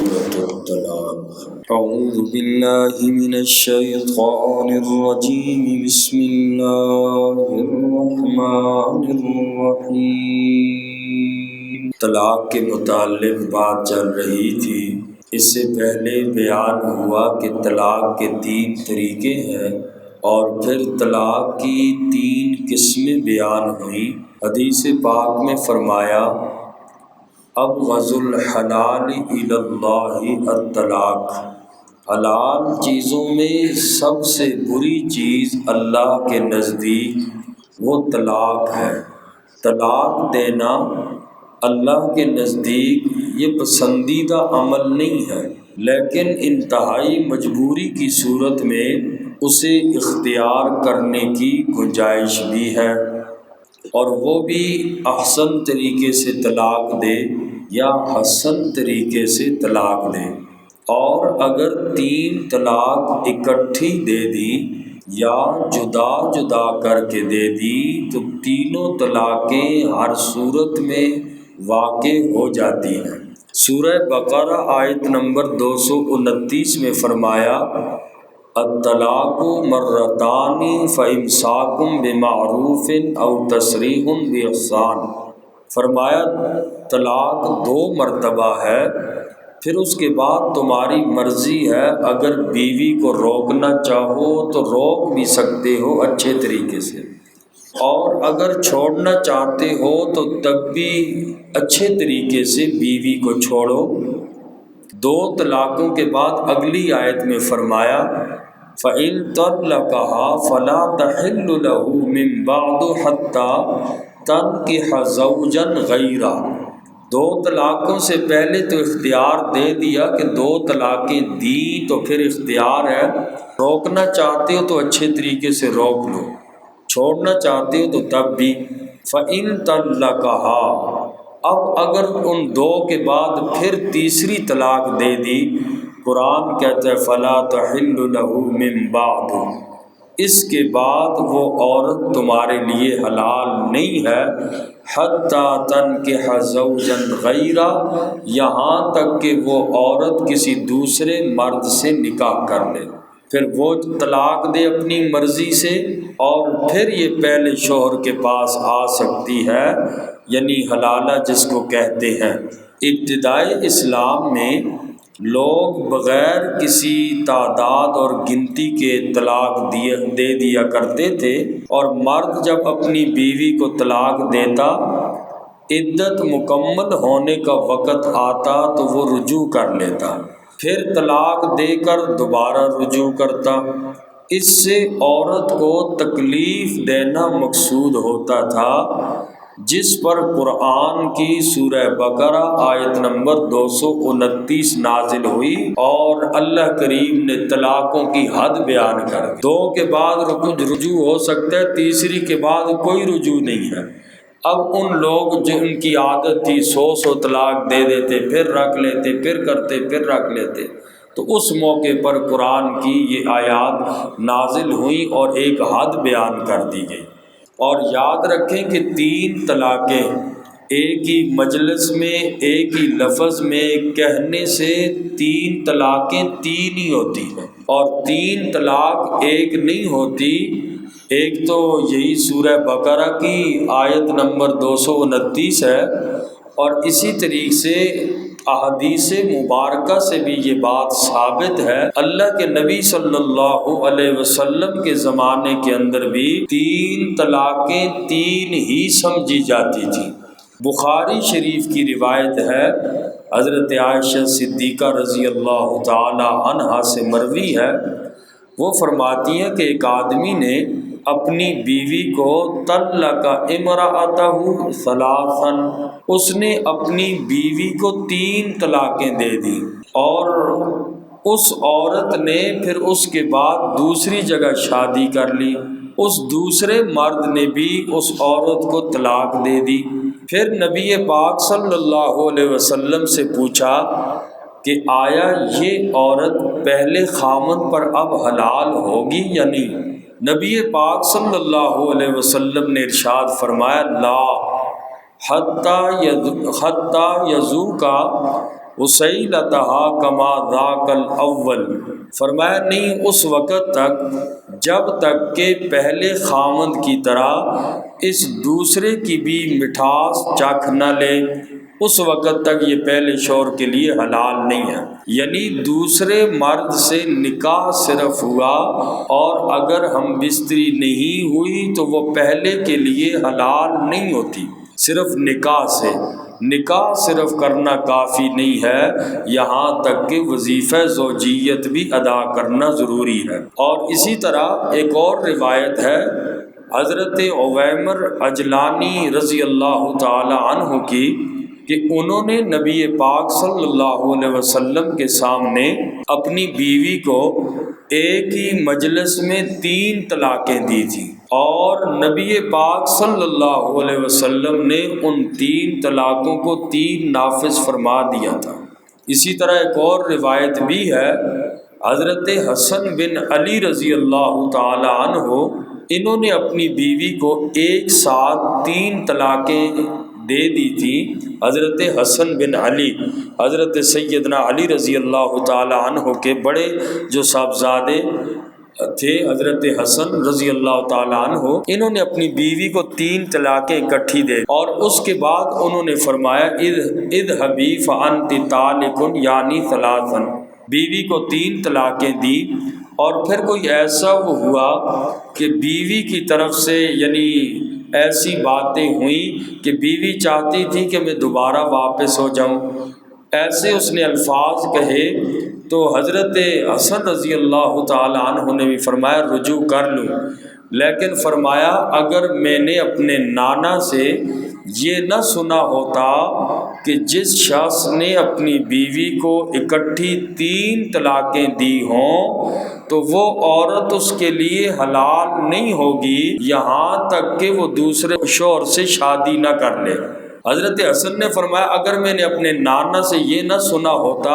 سورة الطلاق۔ اعوذ باللہ من الشیطان الرجیم، بسم اللہ الرحمن الرحیم۔ طلاق کے متعلق بات چل رہی تھی۔ اس سے پہلے بیان ہوا کہ طلاق کے 3 طریقے ہیں اور پھر طلاق کی 3 قسمیں بیان ہوئیں۔ حدیث پاک میں فرمایا ابغض الحلال الی اللہ الطلاق، حلال چیزوں میں سب سے بری چیز اللہ کے نزدیک وہ طلاق ہے۔ طلاق دینا اللہ کے نزدیک یہ پسندیدہ عمل نہیں ہے، لیکن انتہائی مجبوری کی صورت میں اسے اختیار کرنے کی گنجائش بھی ہے، اور وہ بھی احسن طریقے سے طلاق دے یا حسن طریقے سے طلاق دے۔ اور اگر 3 طلاق اکٹھی دے دی یا جدا جدا کر کے دے دی تو تینوں طلاقیں ہر صورت میں واقع ہو جاتی ہیں۔ سورہ بقرہ آیت نمبر 229 میں فرمایا الطلاق مرتان فامساک بمعروف او تسریح باحسان، فرمایا طلاق 2 مرتبہ ہے، پھر اس کے بعد تمہاری مرضی ہے، اگر بیوی کو روکنا چاہو تو روک بھی سکتے ہو اچھے طریقے سے، اور اگر چھوڑنا چاہتے ہو تو تب بھی اچھے طریقے سے بیوی کو چھوڑو۔ 2 طلاقوں کے بعد اگلی آیت میں فرمایا فَإِن طَلَّقَهَا فَلَا تَحِلُّ لَهُ مِن بَعْدُ حَتَّى تَنكِحَ زَوْجًا غَيْرَهُ۔ 2 طلاقوں سے پہلے تو اختیار دے دیا کہ 2 طلاقیں دی تو پھر اختیار ہے، روکنا چاہتے ہو تو اچھے طریقے سے روک لو، چھوڑنا چاہتے ہو تو تب بھی۔ فَإِن طَلَّقَهَا، اب اگر ان 2 کے بعد پھر تیسری طلاق دے دی، قرآن کہتا ہے فَلَا تَحِلُّ لَهُ مِن بَعْدُ، اس کے بعد وہ عورت تمہارے لیے حلال نہیں ہے، حَتَّى تَنكِحَ زَوْجًا غَيْرَهُ، یہاں تک کہ وہ عورت کسی دوسرے مرد سے نکاح کر لے، پھر وہ طلاق دے اپنی مرضی سے اور پھر یہ پہلے شوہر کے پاس آ سکتی ہے، یعنی حلالہ جس کو کہتے ہیں۔ ابتدائی اسلام میں لوگ بغیر کسی تعداد اور گنتی کے طلاق دے دیا کرتے تھے، اور مرد جب اپنی بیوی کو طلاق دیتا، عدت مکمل ہونے کا وقت آتا تو وہ رجوع کر لیتا، پھر طلاق دے کر دوبارہ رجوع کرتا۔ اس سے عورت کو تکلیف دینا مقصود ہوتا تھا، جس پر قرآن کی سورہ بقرہ آیت نمبر 229 نازل ہوئی، اور اللہ کریم نے طلاقوں کی حد بیان کر دی۔ 2 کے بعد رجوع ہو سکتا ہے، تیسری کے بعد کوئی رجوع نہیں ہے۔ اب ان لوگ جو ان کی عادت تھی 100 طلاق دے دیتے، پھر رکھ لیتے، پھر کرتے، پھر رکھ لیتے، تو اس موقع پر قرآن کی یہ آیات نازل ہوئیں اور ایک حد بیان کر دی گئی۔ اور یاد رکھیں کہ 3 طلاقیں ایک ہی مجلس میں ایک ہی لفظ میں کہنے سے 3 طلاقیں 3 ہی ہوتی ہیں، اور 3 طلاق ایک نہیں ہوتی۔ ایک تو یہی سورہ بقرہ کی آیت نمبر 229 ہے، اور اسی طریقے سے احادیث مبارکہ سے بھی یہ بات ثابت ہے۔ اللہ کے نبی صلی اللہ علیہ وسلم کے زمانے کے اندر بھی 3 طلاقیں 3 ہی سمجھی جاتی تھیں۔ بخاری شریف کی روایت ہے، حضرت عائشہ صدیقہ رضی اللہ تعالی عنہا سے مروی ہے، وہ فرماتی ہیں کہ ایک آدمی نے اپنی بیوی کو طلق امرأتہ ثلاثا، اس نے اپنی بیوی کو 3 طلاقیں دے دی، اور اس عورت نے پھر اس کے بعد دوسری جگہ شادی کر لی، اس دوسرے مرد نے بھی اس عورت کو طلاق دے دی۔ پھر نبی پاک صلی اللہ علیہ وسلم سے پوچھا کہ آیا یہ عورت پہلے خامن پر اب حلال ہوگی یا نہیں؟ نبی پاک صلی اللہ علیہ وسلم نے ارشاد فرمایا لا حتی یذوقا وسیلتہا کما ذاک الاول، فرمایا نہیں اس وقت تک جب تک کہ پہلے خاوند کی طرح اس دوسرے کی بھی مٹھاس چکھ نہ لے، اس وقت تک یہ پہلے شوہر کے لیے حلال نہیں ہے۔ یعنی دوسرے مرد سے نکاح صرف ہوا اور اگر ہم بستری نہیں ہوئی تو وہ پہلے کے لیے حلال نہیں ہوتی۔ صرف نکاح سے، نکاح صرف کرنا کافی نہیں ہے، یہاں تک کہ وظیفہ زوجیت بھی ادا کرنا ضروری ہے۔ اور اسی طرح ایک اور روایت ہے حضرت عویمر عجلانی رضی اللہ تعالی عنہ کی کہ انہوں نے نبی پاک صلی اللہ علیہ وسلم کے سامنے اپنی بیوی کو ایک ہی مجلس میں 3 طلاقیں دی تھیں، اور نبی پاک صلی اللہ علیہ وسلم نے ان 3 طلاقوں کو 3 نافذ فرما دیا تھا۔ اسی طرح ایک اور روایت بھی ہے حضرت حسن بن علی رضی اللہ تعالی عنہ، انہوں نے اپنی بیوی کو ایک ساتھ 3 طلاقیں دے دی تھی۔ حضرت حسن بن علی، حضرت سیدنا علی رضی اللہ تعالی عنہ کے بڑے جو صاحبزادے تھے حضرت حسن رضی اللہ تعالی عنہ، انہوں نے اپنی بیوی کو 3 طلاقیں اکٹھی دے، اور اس کے بعد انہوں نے فرمایا اذهبی فانت طالق، یعنی ثلاثا، بیوی کو 3 طلاقیں دی۔ اور پھر کوئی ایسا ہوا کہ بیوی کی طرف سے یعنی ایسی باتیں ہوئیں کہ بیوی چاہتی تھی کہ میں دوبارہ واپس ہو جاؤں، ایسے اس نے الفاظ کہے تو حضرت حسن رضی اللہ تعالی عنہ نے بھی فرمایا رجوع کر لوں، لیکن فرمایا اگر میں نے اپنے نانا سے یہ نہ سنا ہوتا کہ جس شخص نے اپنی بیوی کو اکٹھی 3 طلاقیں دی ہوں تو وہ عورت اس کے لیے حلال نہیں ہوگی یہاں تک کہ وہ دوسرے شوہر سے شادی نہ کر لے۔ حضرت حسن نے فرمایا اگر میں نے اپنے نانا سے یہ نہ سنا ہوتا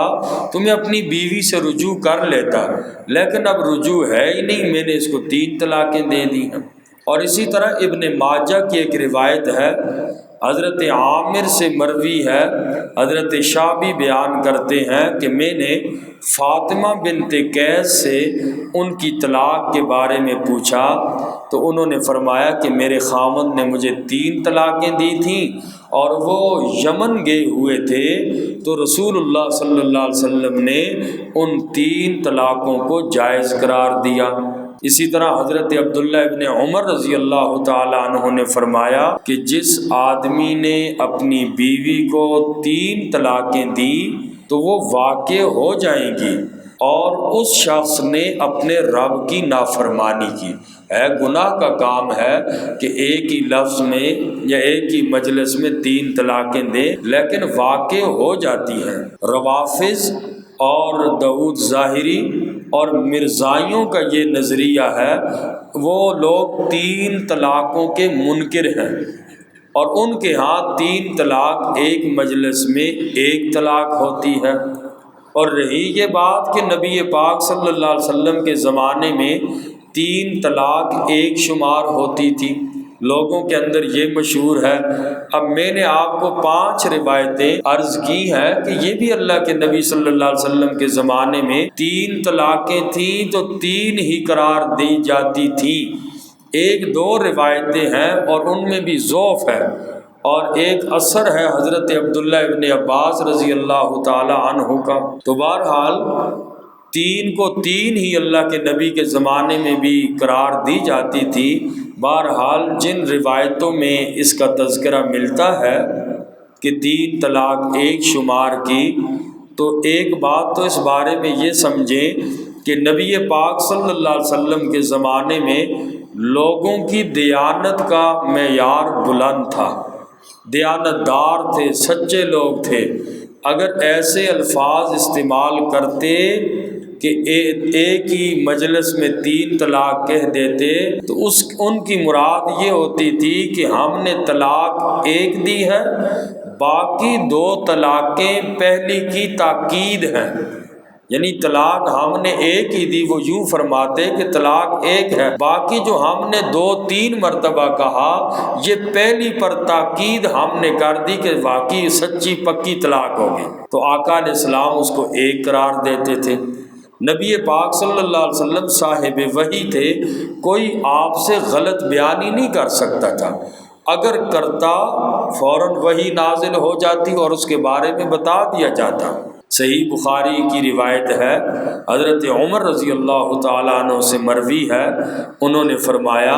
تو میں اپنی بیوی سے رجوع کر لیتا، لیکن اب رجوع ہے ہی نہیں، میں نے اس کو 3 طلاقیں دے دی ہیں۔ اور اسی طرح ابن ماجہ کی ایک روایت ہے حضرت عامر سے مروی ہے، حضرت شعبی بیان کرتے ہیں کہ میں نے فاطمہ بنت قیس سے ان کی طلاق کے بارے میں پوچھا تو انہوں نے فرمایا کہ میرے خاوند نے مجھے 3 طلاقیں دی تھیں اور وہ یمن گئے ہوئے تھے، تو رسول اللہ صلی اللہ علیہ وسلم نے ان 3 طلاقوں کو جائز قرار دیا۔ اسی طرح حضرت عبداللہ ابن عمر رضی اللہ تعالی عنہ نے فرمایا کہ جس آدمی نے اپنی بیوی کو 3 طلاقیں دی تو وہ واقع ہو جائیں گی، اور اس شخص نے اپنے رب کی نافرمانی کی ہے۔ گناہ کا کام ہے کہ ایک ہی لفظ میں یا ایک ہی مجلس میں 3 طلاقیں دے، لیکن واقع ہو جاتی ہیں۔ روافض اور داؤد ظاہری اور مرزائیوں کا یہ نظریہ ہے، وہ لوگ 3 طلاقوں کے منکر ہیں، اور ان کے ہاں 3 طلاق ایک مجلس میں 1 طلاق ہوتی ہے۔ اور رہی یہ بات کہ نبی پاک صلی اللہ علیہ وسلم کے زمانے میں 3 طلاق 1 شمار ہوتی تھی، لوگوں کے اندر یہ مشہور ہے۔ اب میں نے آپ کو 5 روایتیں عرض کی ہیں کہ یہ بھی اللہ کے نبی صلی اللہ علیہ وسلم کے زمانے میں 3 طلاقیں تھیں تو 3 ہی قرار دی جاتی تھیں۔ 1-2 روایتیں ہیں اور ان میں بھی ضعف ہے، اور ایک اثر ہے حضرت عبداللہ ابن عباس رضی اللہ تعالی عنہ کا۔ تو بہرحال 3 کو 3 ہی اللہ کے نبی کے زمانے میں بھی قرار دی جاتی تھی۔ بہرحال جن روایتوں میں اس کا تذکرہ ملتا ہے کہ 3 طلاق 1 شمار کی، تو ایک بات تو اس بارے میں یہ سمجھیں کہ نبی پاک صلی اللہ علیہ وسلم کے زمانے میں لوگوں کی دیانت کا معیار بلند تھا، دیانت دار تھے، سچے لوگ تھے۔ اگر ایسے الفاظ استعمال کرتے کہ ایک ہی مجلس میں 3 طلاق کہہ دیتے تو ان کی مراد یہ ہوتی تھی کہ ہم نے طلاق 1 دی ہے، باقی 2 طلاقیں پہلی کی تاکید ہیں، یعنی طلاق ہم نے ایک ہی دی، وہ یوں فرماتے کہ طلاق ایک ہے، باقی جو ہم نے 2-3 مرتبہ کہا یہ پہلی پر تاکید ہم نے کر دی کہ واقعی سچی پکی طلاق ہوگی، تو آقا علیہ السلام اس کو ایک قرار دیتے تھے۔ نبی پاک صلی اللہ علیہ وسلم صاحب وحی تھے، کوئی آپ سے غلط بیانی نہیں کر سکتا تھا، اگر کرتا فوراً وحی نازل ہو جاتی اور اس کے بارے میں بتا دیا جاتا۔ صحیح بخاری کی روایت ہے، حضرت عمر رضی اللہ تعالیٰ عنہ سے مروی ہے، انہوں نے فرمایا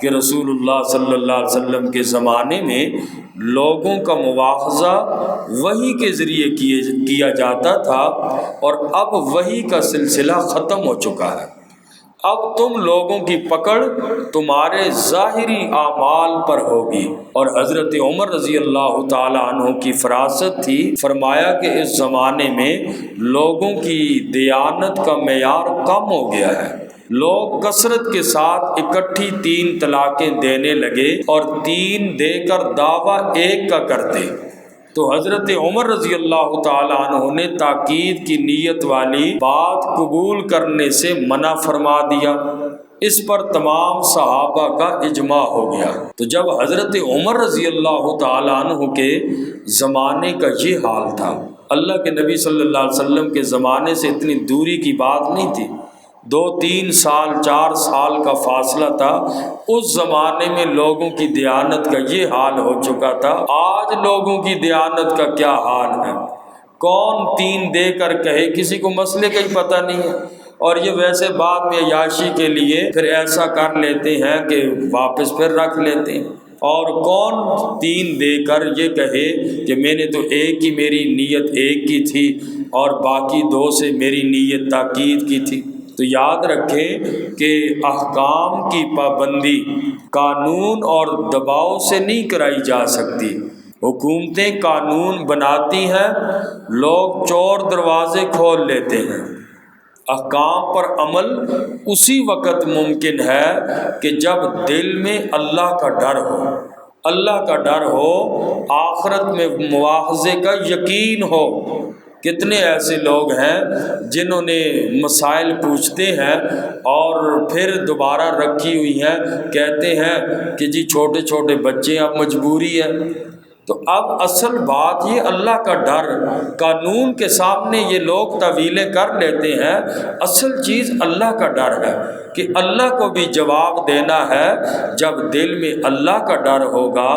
کہ رسول اللہ صلی اللہ علیہ وسلم کے زمانے میں لوگوں کا مواخذہ وحی کے ذریعے کیا جاتا تھا، اور اب وحی کا سلسلہ ختم ہو چکا ہے، اب تم لوگوں کی پکڑ تمہارے ظاہری اعمال پر ہوگی۔ اور حضرت عمر رضی اللہ تعالیٰ عنہ کی فراست تھی، فرمایا کہ اس زمانے میں لوگوں کی دیانت کا معیار کم ہو گیا ہے، لوگ کثرت کے ساتھ اکٹھی 3 طلاقیں دینے لگے اور 3 دے کر دعویٰ ایک کا کرتے، تو حضرت عمر رضی اللہ تعالیٰ عنہ نے تاکید کی نیت والی بات قبول کرنے سے منع فرما دیا۔ اس پر تمام صحابہ کا اجماع ہو گیا۔ تو جب حضرت عمر رضی اللہ تعالیٰ عنہ کے زمانے کا یہ حال تھا، اللہ کے نبی صلی اللہ علیہ وسلم کے زمانے سے اتنی دوری کی بات نہیں تھی، 2-3 سال 4 سال کا فاصلہ تھا، اس زمانے میں لوگوں کی دیانت کا یہ حال ہو چکا تھا۔ آج لوگوں کی دیانت کا کیا حال ہے، کون 3 دے کر کہے، کسی کو مسئلے کا ہی پتہ نہیں ہے، اور یہ ویسے بعد میں عیاشی کے لیے پھر ایسا کر لیتے ہیں کہ واپس پھر رکھ لیتے ہیں، اور کون 3 دے کر یہ کہے کہ میں نے تو ایک ہی، میری نیت ایک کی تھی اور باقی 2 سے میری نیت تاکید کی تھی۔ تو یاد رکھیں کہ احکام کی پابندی قانون اور دباؤ سے نہیں کرائی جا سکتی۔ حکومتیں قانون بناتی ہیں، لوگ چور دروازے کھول لیتے ہیں۔ احکام پر عمل اسی وقت ممکن ہے کہ جب دل میں اللہ کا ڈر ہو، اللہ کا ڈر ہو، آخرت میں مواخذے کا یقین ہو۔ کتنے ایسے لوگ ہیں جنہوں نے مسائل پوچھتے ہیں اور پھر دوبارہ رکھی ہوئی ہیں، کہتے ہیں کہ جی چھوٹے چھوٹے بچے، اب مجبوری ہے۔ تو اب اصل بات یہ اللہ کا ڈر، قانون کے سامنے یہ لوگ تعویلیں کر لیتے ہیں، اصل چیز اللہ کا ڈر ہے کہ اللہ کو بھی جواب دینا ہے۔ جب دل میں اللہ کا ڈر ہوگا،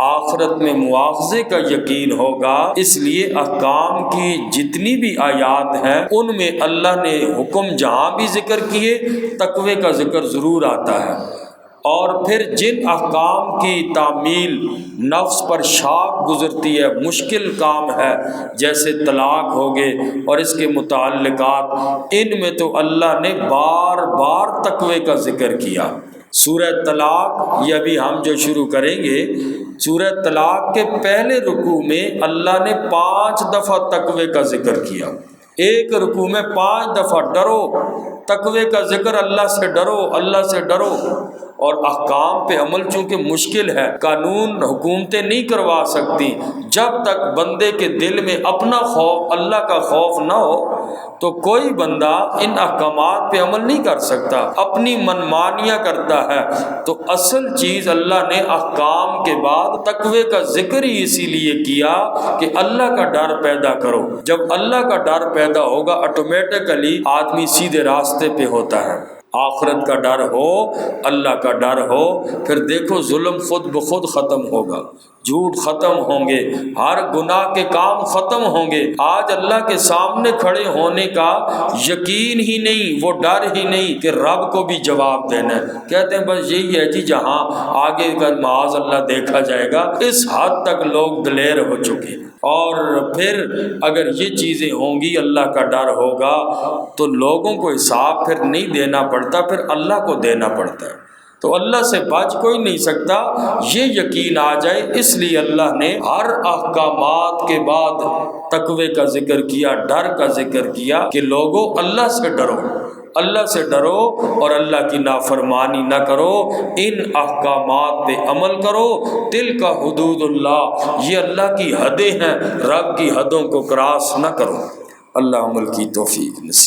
آخرت میں مواخذے کا یقین ہوگا۔ اس لیے احکام کی جتنی بھی آیات ہیں ان میں اللہ نے حکم جہاں بھی ذکر کیے، تقوی کا ذکر ضرور آتا ہے، اور پھر جن احکام کی تعمیل نفس پر شاق گزرتی ہے، مشکل کام ہے، جیسے طلاق ہو گئے اور اس کے متعلقات، ان میں تو اللہ نے بار بار تقوی کا ذکر کیا۔ سورہ طلاق یہ ابھی ہم جو شروع کریں گے، سورہ طلاق کے پہلے رکوع میں اللہ نے 5 دفعہ تقوی کا ذکر کیا، ایک رکوع میں 5 دفعہ ڈرو، تقوی کا ذکر، اللہ سے ڈرو، اللہ سے ڈرو۔ اور احکام پہ عمل چونکہ مشکل ہے، قانون حکومتیں نہیں کروا سکتی، جب تک بندے کے دل میں اپنا خوف، اللہ کا خوف نہ ہو تو کوئی بندہ ان احکامات پہ عمل نہیں کر سکتا، اپنی منمانیاں کرتا ہے۔ تو اصل چیز اللہ نے احکام کے بعد تقوی کا ذکر ہی اسی لیے کیا کہ اللہ کا ڈر پیدا کرو۔ جب اللہ کا ڈر پیدا ہوگا، آٹومیٹکلی آدمی سیدھے راستے پہ ہوتا ہے۔ آخرت کا ڈر ہو، اللہ کا ڈر ہو، پھر دیکھو ظلم خود بخود ختم ہوگا، جھوٹ ختم ہوں گے، ہر گناہ کے کام ختم ہوں گے۔ آج اللہ کے سامنے کھڑے ہونے کا یقین ہی نہیں، وہ ڈر ہی نہیں کہ رب کو بھی جواب دینا ہے، کہتے ہیں بس یہی ہے جی، جہاں آگے کا معاذ اللہ دیکھا جائے گا۔ اس حد تک لوگ دلیر ہو چکے، اور پھر اگر یہ چیزیں ہوں گی، اللہ کا ڈر ہوگا، تو لوگوں کو حساب پھر نہیں دینا پڑتا، پھر اللہ کو دینا پڑتا ہے۔ تو اللہ سے بچ کوئی نہیں سکتا، یہ یقین آ جائے۔ اس لیے اللہ نے ہر احکامات کے بعد تقوی کا ذکر کیا، ڈر کا ذکر کیا کہ لوگوں اللہ سے ڈرو، اللہ سے ڈرو اور اللہ کی نافرمانی نہ کرو، ان احکامات پہ عمل کرو۔ تلک حدود اللہ، یہ اللہ کی حدیں ہیں، رب کی حدوں کو کراس نہ کرو۔ اللہ عمل کی توفیق نصیب